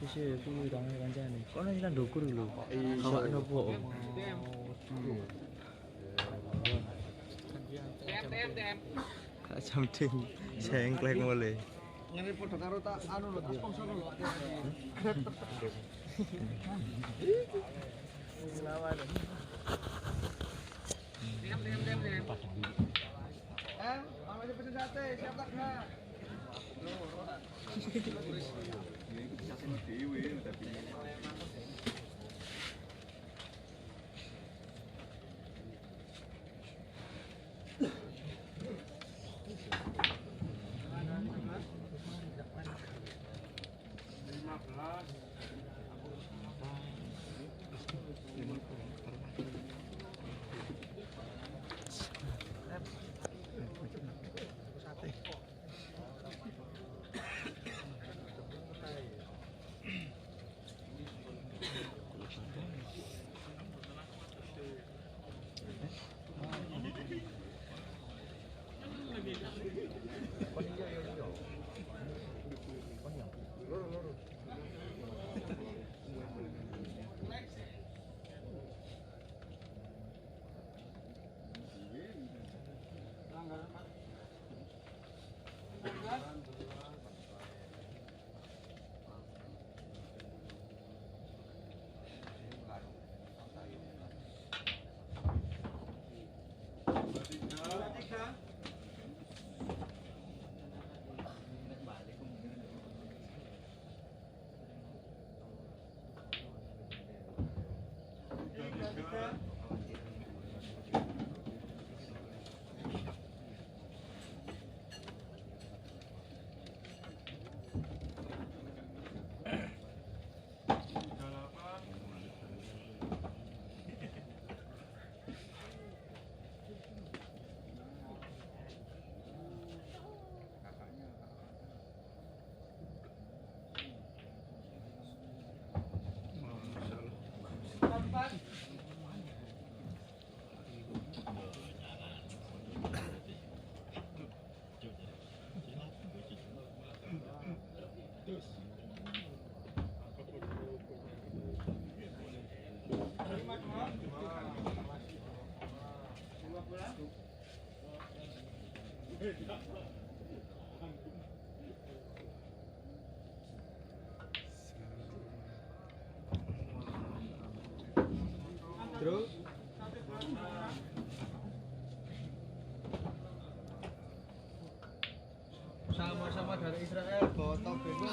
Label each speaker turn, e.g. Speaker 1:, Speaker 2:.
Speaker 1: Sih kuwi tangi kancane. Kono nang ndukur lho. Awak nopo? TM. Kak Jamding sengklek mulai.
Speaker 2: Ngene padha karo tak anu lho, tak sponsor lho. Lawan. Diam. Mama ini pesen sate, siap tak enggak? Terus sama-sama dari Israel, gotong bego.